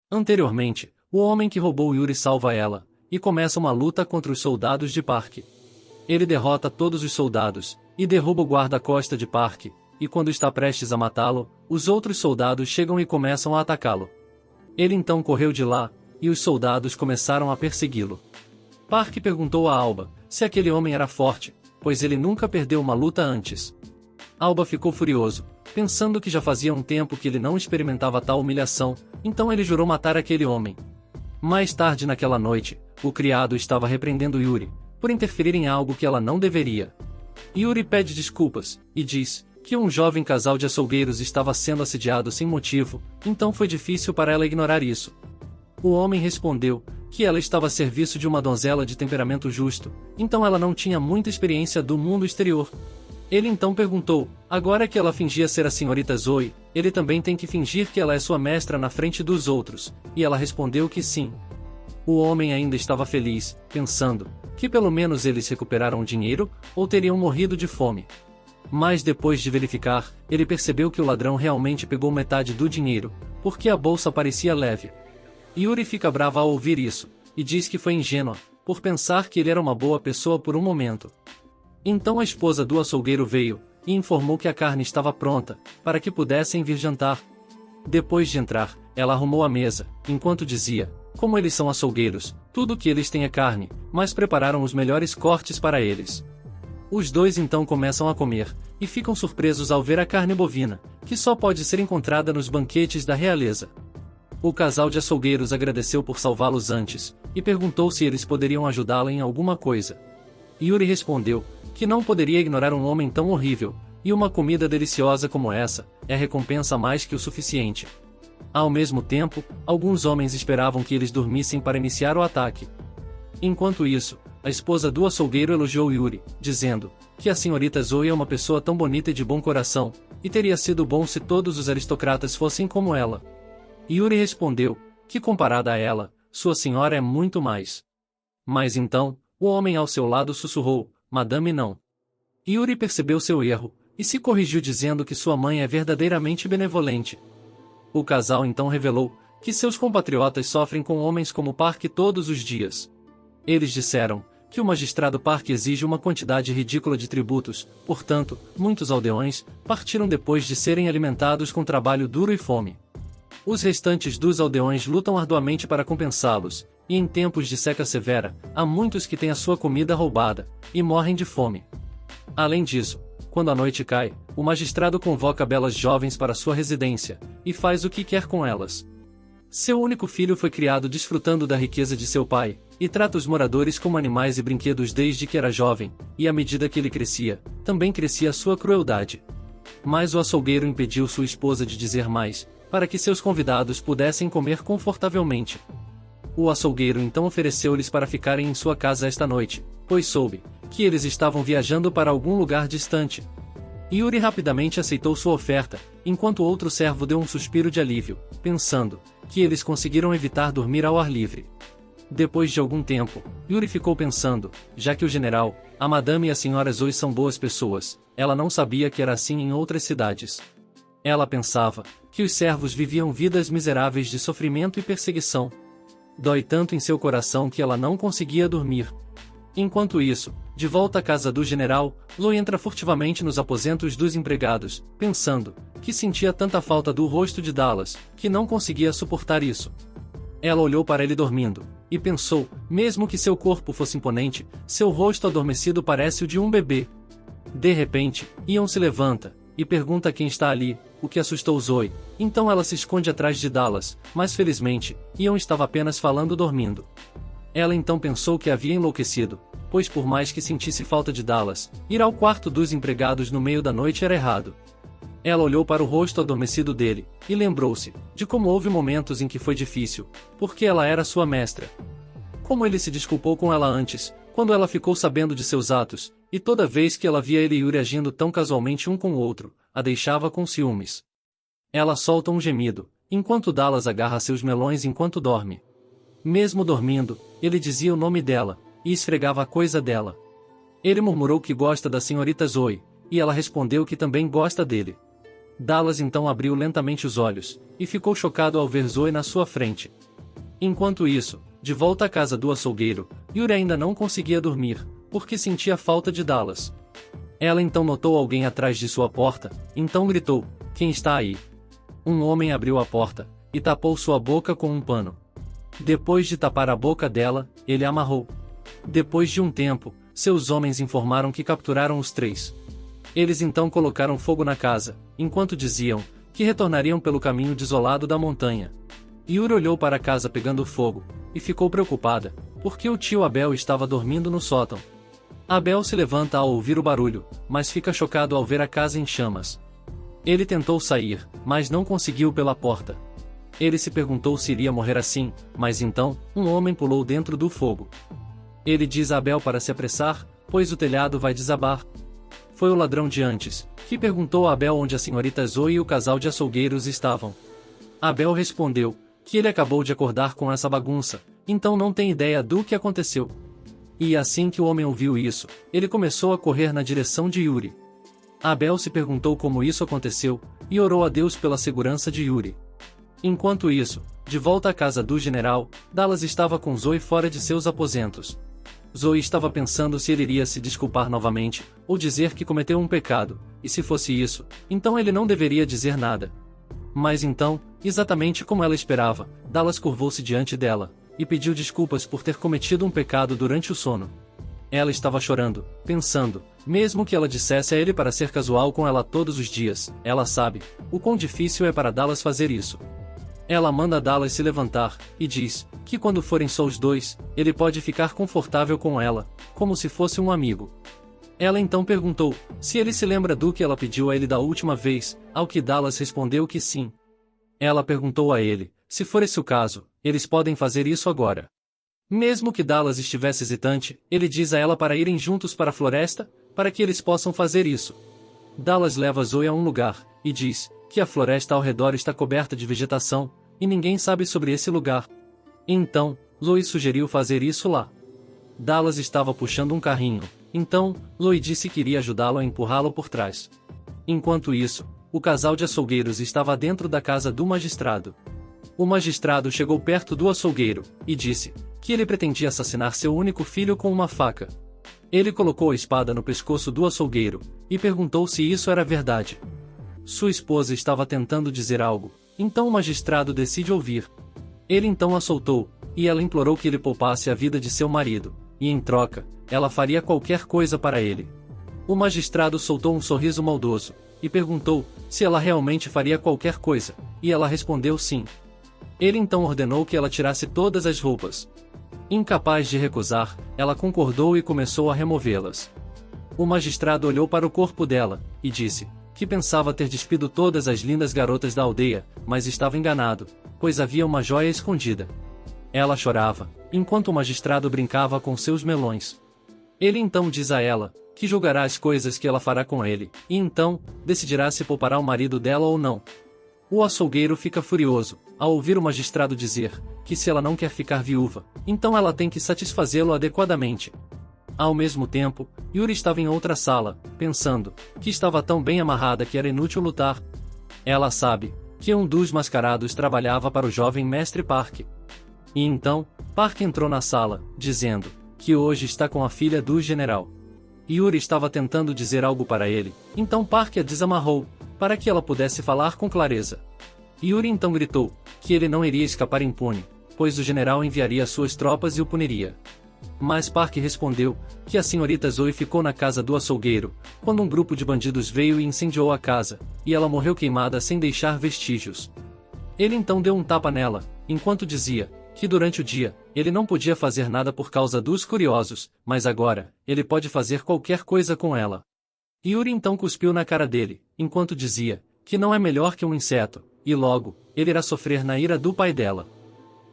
Anteriormente, o homem que roubou Yuri salva ela, e começa uma luta contra os soldados de Parque. Ele derrota todos os soldados, e derruba o guarda-costa de Parque, e quando está prestes a matá-lo, os outros soldados chegam e começam a atacá-lo. Ele então correu de lá, e os soldados começaram a persegui-lo. Parque perguntou a Alba se aquele homem era forte, pois ele nunca perdeu uma luta antes. Alba ficou furioso, pensando que já fazia um tempo que ele não experimentava tal humilhação, então ele jurou matar aquele homem. Mais tarde naquela noite, o criado estava repreendendo Yuri, por interferir em algo que ela não deveria. Yuri pede desculpas, e diz que um jovem casal de açougueiros estava sendo assediado sem motivo, então foi difícil para ela ignorar isso. O homem respondeu que ela estava a serviço de uma donzela de temperamento justo, então ela não tinha muita experiência do mundo exterior. Ele então perguntou, agora que ela fingia ser a senhorita Zoe, ele também tem que fingir que ela é sua mestra na frente dos outros, e ela respondeu que sim. O homem ainda estava feliz, pensando que pelo menos eles recuperaram o dinheiro, ou teriam morrido de fome. Mas depois de verificar, ele percebeu que o ladrão realmente pegou metade do dinheiro, porque a bolsa parecia leve. Yuri fica brava ao ouvir isso, e diz que foi ingênua, por pensar que ele era uma boa pessoa por um momento. Então a esposa do açougueiro veio, e informou que a carne estava pronta, para que pudessem vir jantar. Depois de entrar, ela arrumou a mesa, enquanto dizia, como eles são açougueiros, tudo que eles têm é carne, mas prepararam os melhores cortes para eles. Os dois então começam a comer, e ficam surpresos ao ver a carne bovina, que só pode ser encontrada nos banquetes da realeza. O casal de açougueiros agradeceu por salvá-los antes, e perguntou se eles poderiam ajudá-la em alguma coisa. Yuri respondeu que não poderia ignorar um homem tão horrível, e uma comida deliciosa como essa é recompensa mais que o suficiente. Ao mesmo tempo, alguns homens esperavam que eles dormissem para iniciar o ataque. Enquanto isso, a esposa do açougueiro elogiou Yuri, dizendo que a senhorita Zoe é uma pessoa tão bonita e de bom coração, e teria sido bom se todos os aristocratas fossem como ela. Yuri respondeu que comparada a ela, sua senhora é muito mais. Mas então, o homem ao seu lado sussurrou, Madame não. Yuri percebeu seu erro, e se corrigiu dizendo que sua mãe é verdadeiramente benevolente. O casal então revelou que seus compatriotas sofrem com homens como Parque todos os dias. Eles disseram que o magistrado Parque exige uma quantidade ridícula de tributos, portanto, muitos aldeões partiram depois de serem alimentados com trabalho duro e fome. Os restantes dos aldeões lutam arduamente para compensá-los, e em tempos de seca severa, há muitos que têm a sua comida roubada, e morrem de fome. Além disso, quando a noite cai, o magistrado convoca belas jovens para sua residência, e faz o que quer com elas. Seu único filho foi criado desfrutando da riqueza de seu pai, e trata os moradores como animais e brinquedos desde que era jovem, e à medida que ele crescia, também crescia sua crueldade. Mas o açougueiro impediu sua esposa de dizer mais, para que seus convidados pudessem comer confortavelmente. O açougueiro então ofereceu-lhes para ficarem em sua casa esta noite, pois soube que eles estavam viajando para algum lugar distante. Yuri rapidamente aceitou sua oferta, enquanto outro servo deu um suspiro de alívio, pensando que eles conseguiram evitar dormir ao ar livre. Depois de algum tempo, Yuri ficou pensando, já que o general, a madame e a senhora Zoe são boas pessoas, ela não sabia que era assim em outras cidades. Ela pensava que os servos viviam vidas miseráveis de sofrimento e perseguição. Dói tanto em seu coração que ela não conseguia dormir. Enquanto isso, de volta à casa do general, Lo entra furtivamente nos aposentos dos empregados, pensando que sentia tanta falta do rosto de Dallas, que não conseguia suportar isso. Ela olhou para ele dormindo, e pensou, mesmo que seu corpo fosse imponente, seu rosto adormecido parece o de um bebê. De repente, Ion se levanta, e pergunta quem está ali, o que assustou Zoe. Então ela se esconde atrás de Dallas, mas felizmente, Ion estava apenas falando dormindo. Ela então pensou que havia enlouquecido, pois por mais que sentisse falta de Dallas, ir ao quarto dos empregados no meio da noite era errado. Ela olhou para o rosto adormecido dele, e lembrou-se de como houve momentos em que foi difícil, porque ela era sua mestra. Como ele se desculpou com ela antes, quando ela ficou sabendo de seus atos, e toda vez que ela via ele e Yuri agindo tão casualmente um com o outro, a deixava com ciúmes. Ela solta um gemido, enquanto Dallas agarra seus melões enquanto dorme. Mesmo dormindo, ele dizia o nome dela, e esfregava a coisa dela. Ele murmurou que gosta da senhorita Zoe, e ela respondeu que também gosta dele. Dallas então abriu lentamente os olhos, e ficou chocado ao ver Zoe na sua frente. Enquanto isso, de volta à casa do açougueiro, Yuri ainda não conseguia dormir, porque sentia falta de Dallas. Ela então notou alguém atrás de sua porta, então gritou: "Quem está aí?" Um homem abriu a porta, e tapou sua boca com um pano. Depois de tapar a boca dela, ele a amarrou. Depois de um tempo, seus homens informaram que capturaram os três. Eles então colocaram fogo na casa, enquanto diziam que retornariam pelo caminho desolado da montanha. Yuri olhou para a casa pegando fogo, e ficou preocupada, porque o tio Abel estava dormindo no sótão. Abel se levanta ao ouvir o barulho, mas fica chocado ao ver a casa em chamas. Ele tentou sair, mas não conseguiu pela porta. Ele se perguntou se iria morrer assim, mas então, um homem pulou dentro do fogo. Ele diz a Abel para se apressar, pois o telhado vai desabar. Foi o ladrão de antes, que perguntou a Abel onde a senhorita Zoe e o casal de açougueiros estavam. Abel respondeu que ele acabou de acordar com essa bagunça, então não tem ideia do que aconteceu. E assim que o homem ouviu isso, ele começou a correr na direção de Yuri. Abel se perguntou como isso aconteceu, e orou a Deus pela segurança de Yuri. Enquanto isso, de volta à casa do general, Dallas estava com Zoe fora de seus aposentos. Zoe estava pensando se ele iria se desculpar novamente, ou dizer que cometeu um pecado, e se fosse isso, então ele não deveria dizer nada. Mas então, exatamente como ela esperava, Dallas curvou-se diante dela, e pediu desculpas por ter cometido um pecado durante o sono. Ela estava chorando, pensando, mesmo que ela dissesse a ele para ser casual com ela todos os dias, ela sabe o quão difícil é para Dallas fazer isso. Ela manda Dallas se levantar, e diz que quando forem só os dois, ele pode ficar confortável com ela, como se fosse um amigo. Ela então perguntou se ele se lembra do que ela pediu a ele da última vez, ao que Dallas respondeu que sim. Ela perguntou a ele, se for esse o caso, eles podem fazer isso agora. Mesmo que Dallas estivesse hesitante, ele diz a ela para irem juntos para a floresta, para que eles possam fazer isso. Dallas leva Zoe a um lugar, e diz que a floresta ao redor está coberta de vegetação, e ninguém sabe sobre esse lugar. Então, Zoe sugeriu fazer isso lá. Dallas estava puxando um carrinho, então, Zoe disse que iria ajudá-lo a empurrá-lo por trás. Enquanto isso, o casal de açougueiros estava dentro da casa do magistrado. O magistrado chegou perto do açougueiro, e disse que ele pretendia assassinar seu único filho com uma faca. Ele colocou a espada no pescoço do açougueiro, e perguntou se isso era verdade. Sua esposa estava tentando dizer algo, então o magistrado decide ouvir. Ele então a soltou, e ela implorou que ele poupasse a vida de seu marido, e em troca, ela faria qualquer coisa para ele. O magistrado soltou um sorriso maldoso, e perguntou se ela realmente faria qualquer coisa, e ela respondeu sim. Ele então ordenou que ela tirasse todas as roupas. Incapaz de recusar, ela concordou e começou a removê-las. O magistrado olhou para o corpo dela, e disse que pensava ter despido todas as lindas garotas da aldeia, mas estava enganado, pois havia uma joia escondida. Ela chorava, enquanto o magistrado brincava com seus melões. Ele então diz a ela que julgará as coisas que ela fará com ele, e então, decidirá se poupará o marido dela ou não. O açougueiro fica furioso, ao ouvir o magistrado dizer que se ela não quer ficar viúva, então ela tem que satisfazê-lo adequadamente. Ao mesmo tempo, Yuri estava em outra sala, pensando que estava tão bem amarrada que era inútil lutar. Ela sabe que um dos mascarados trabalhava para o jovem mestre Park. E então, Park entrou na sala, dizendo que hoje está com a filha do general. Yuri estava tentando dizer algo para ele, então Park a desamarrou, para que ela pudesse falar com clareza. Yuri então gritou que ele não iria escapar impune, pois o general enviaria suas tropas e o puniria. Mas Park respondeu que a senhorita Zoe ficou na casa do açougueiro, quando um grupo de bandidos veio e incendiou a casa, e ela morreu queimada sem deixar vestígios. Ele então deu um tapa nela, enquanto dizia que durante o dia, ele não podia fazer nada por causa dos curiosos, mas agora, ele pode fazer qualquer coisa com ela. Yuri então cuspiu na cara dele, enquanto dizia que não é melhor que um inseto, e logo, ele irá sofrer na ira do pai dela.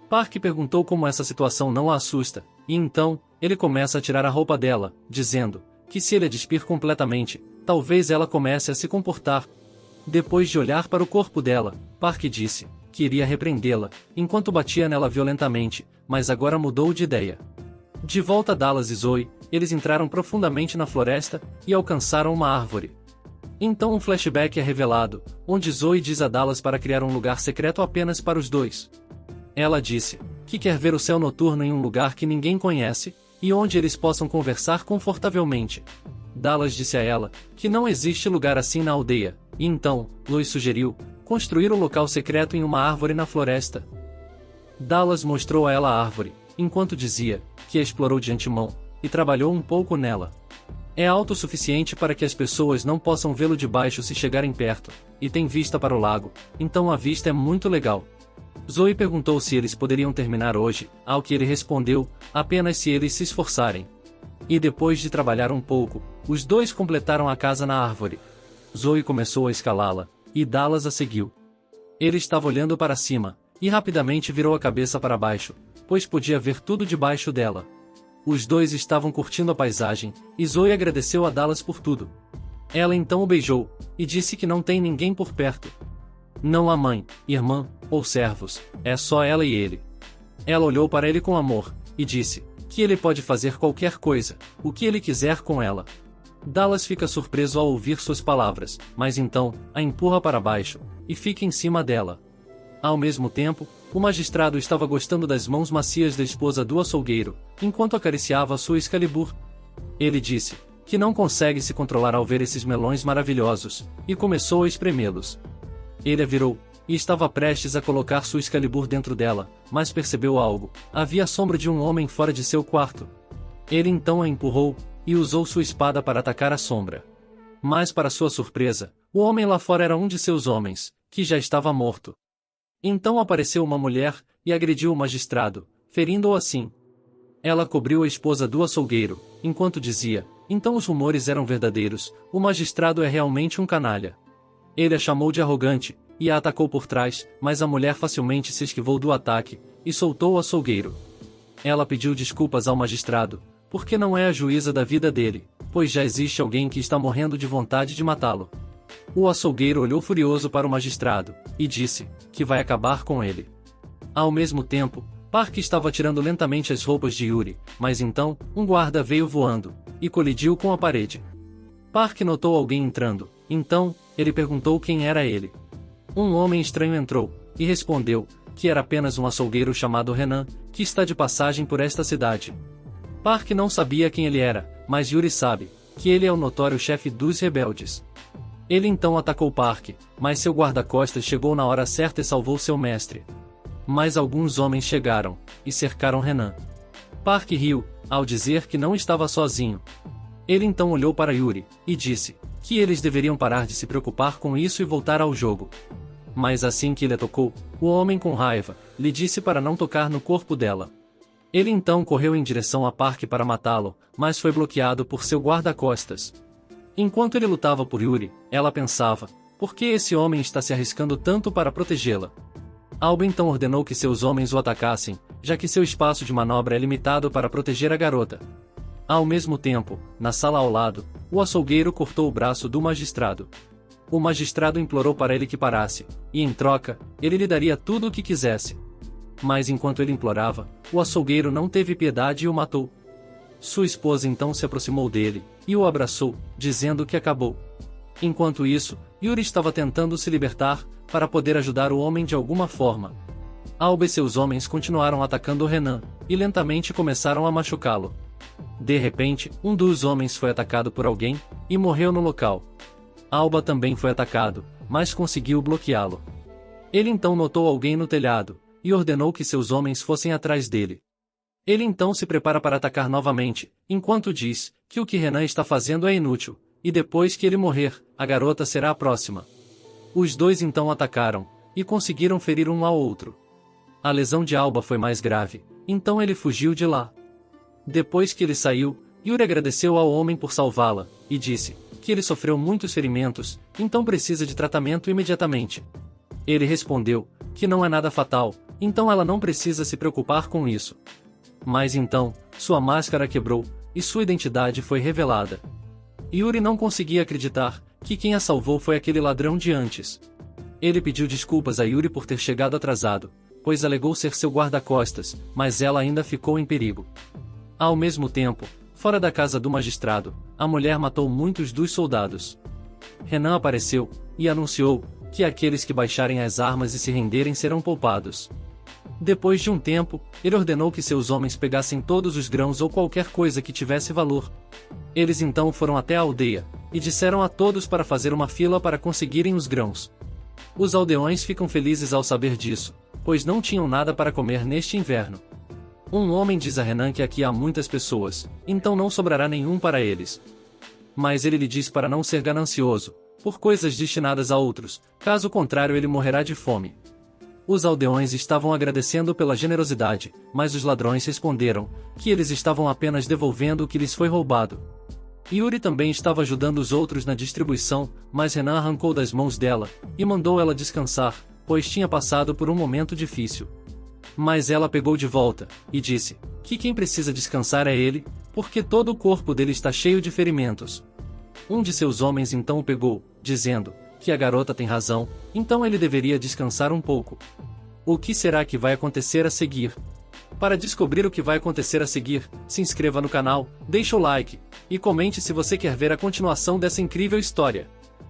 Park perguntou como essa situação não a assusta, e então, ele começa a tirar a roupa dela, dizendo que se ele a despir completamente, talvez ela comece a se comportar. Depois de olhar para o corpo dela, Park disse que iria repreendê-la, enquanto batia nela violentamente, mas agora mudou de ideia. De volta a Dallas e Zoe, eles entraram profundamente na floresta, e alcançaram uma árvore. Então um flashback é revelado, onde Zoe diz a Dallas para criar um lugar secreto apenas para os dois. Ela disse que quer ver o céu noturno em um lugar que ninguém conhece, e onde eles possam conversar confortavelmente. Dallas disse a ela que não existe lugar assim na aldeia, e então, Lois sugeriu construir o local secreto em uma árvore na floresta. Dallas mostrou a ela a árvore, enquanto dizia que a explorou de antemão, e trabalhou um pouco nela. É alto o suficiente para que as pessoas não possam vê-lo de baixo se chegarem perto, e tem vista para o lago, então a vista é muito legal. Zoe perguntou se eles poderiam terminar hoje, ao que ele respondeu, apenas se eles se esforçarem. E depois de trabalhar um pouco, os dois completaram a casa na árvore. Zoe começou a escalá-la, e Dallas a seguiu. Ele estava olhando para cima, e rapidamente virou a cabeça para baixo, pois podia ver tudo debaixo dela. Os dois estavam curtindo a paisagem, e Zoe agradeceu a Dallas por tudo. Ela então o beijou, e disse que não tem ninguém por perto. Não há mãe, irmã, ou servos, é só ela e ele. Ela olhou para ele com amor, e disse que ele pode fazer qualquer coisa, o que ele quiser com ela. Dallas fica surpreso ao ouvir suas palavras, mas então, a empurra para baixo, e fica em cima dela. Ao mesmo tempo, o magistrado estava gostando das mãos macias da esposa do açougueiro, enquanto acariciava sua Excalibur. Ele disse que não consegue se controlar ao ver esses melões maravilhosos, e começou a espremê-los. Ele a virou, e estava prestes a colocar sua Excalibur dentro dela, mas percebeu algo: havia a sombra de um homem fora de seu quarto. Ele então a empurrou, e usou sua espada para atacar a sombra. Mas para sua surpresa, o homem lá fora era um de seus homens, que já estava morto. Então apareceu uma mulher, e agrediu o magistrado, ferindo-o assim. Ela cobriu a esposa do açougueiro, enquanto dizia: então os rumores eram verdadeiros, o magistrado é realmente um canalha. Ele a chamou de arrogante, e a atacou por trás, mas a mulher facilmente se esquivou do ataque, e soltou o açougueiro. Ela pediu desculpas ao magistrado, porque não é a juíza da vida dele, pois já existe alguém que está morrendo de vontade de matá-lo. O açougueiro olhou furioso para o magistrado, e disse que vai acabar com ele. Ao mesmo tempo, Park estava tirando lentamente as roupas de Yuri, mas então, um guarda veio voando, e colidiu com a parede. Park notou alguém entrando, então, ele perguntou quem era ele. Um homem estranho entrou, e respondeu que era apenas um açougueiro chamado Renan, que está de passagem por esta cidade. Park não sabia quem ele era, mas Yuri sabe que ele é o notório chefe dos rebeldes. Ele então atacou Park, mas seu guarda-costas chegou na hora certa e salvou seu mestre. Mas alguns homens chegaram, e cercaram Renan. Park riu, ao dizer que não estava sozinho. Ele então olhou para Yuri, e disse que eles deveriam parar de se preocupar com isso e voltar ao jogo. Mas assim que ele a tocou, o homem com raiva, lhe disse para não tocar no corpo dela. Ele então correu em direção a Park para matá-lo, mas foi bloqueado por seu guarda-costas. Enquanto ele lutava por Yuri, ela pensava: por que esse homem está se arriscando tanto para protegê-la? Alba então ordenou que seus homens o atacassem, já que seu espaço de manobra é limitado para proteger a garota. Ao mesmo tempo, na sala ao lado, o açougueiro cortou o braço do magistrado. O magistrado implorou para ele que parasse, e em troca, ele lhe daria tudo o que quisesse. Mas enquanto ele implorava, o açougueiro não teve piedade e o matou. Sua esposa então se aproximou dele, e o abraçou, dizendo que acabou. Enquanto isso, Yuri estava tentando se libertar, para poder ajudar o homem de alguma forma. Alba e seus homens continuaram atacando Renan, e lentamente começaram a machucá-lo. De repente, um dos homens foi atacado por alguém, e morreu no local. Alba também foi atacado, mas conseguiu bloqueá-lo. Ele então notou alguém no telhado, e ordenou que seus homens fossem atrás dele. Ele então se prepara para atacar novamente, enquanto diz que o que Renan está fazendo é inútil, e depois que ele morrer, a garota será a próxima. Os dois então atacaram, e conseguiram ferir um ao outro. A lesão de Alba foi mais grave, então ele fugiu de lá. Depois que ele saiu, Yuri agradeceu ao homem por salvá-la, e disse que ele sofreu muitos ferimentos, então precisa de tratamento imediatamente. Ele respondeu que não é nada fatal, então ela não precisa se preocupar com isso. Mas então, sua máscara quebrou, e sua identidade foi revelada. Yuri não conseguia acreditar que quem a salvou foi aquele ladrão de antes. Ele pediu desculpas a Yuri por ter chegado atrasado, pois alegou ser seu guarda-costas, mas ela ainda ficou em perigo. Ao mesmo tempo, fora da casa do magistrado, a mulher matou muitos dos soldados. Renan apareceu e anunciou que aqueles que baixarem as armas e se renderem serão poupados. Depois de um tempo, ele ordenou que seus homens pegassem todos os grãos ou qualquer coisa que tivesse valor. Eles então foram até a aldeia e disseram a todos para fazer uma fila para conseguirem os grãos. Os aldeões ficam felizes ao saber disso, pois não tinham nada para comer neste inverno. Um homem diz a Renan que aqui há muitas pessoas, então não sobrará nenhum para eles. Mas ele lhe diz para não ser ganancioso, por coisas destinadas a outros, caso contrário ele morrerá de fome. Os aldeões estavam agradecendo pela generosidade, mas os ladrões responderam que eles estavam apenas devolvendo o que lhes foi roubado. Yuri também estava ajudando os outros na distribuição, mas Renan arrancou das mãos dela e mandou ela descansar, pois tinha passado por um momento difícil. Mas ela pegou de volta e disse que quem precisa descansar é ele, porque todo o corpo dele está cheio de ferimentos. Um de seus homens então o pegou, dizendo que a garota tem razão, então ele deveria descansar um pouco. O que será que vai acontecer a seguir? Para descobrir o que vai acontecer a seguir, se inscreva no canal, deixe o like e comente se você quer ver a continuação dessa incrível história.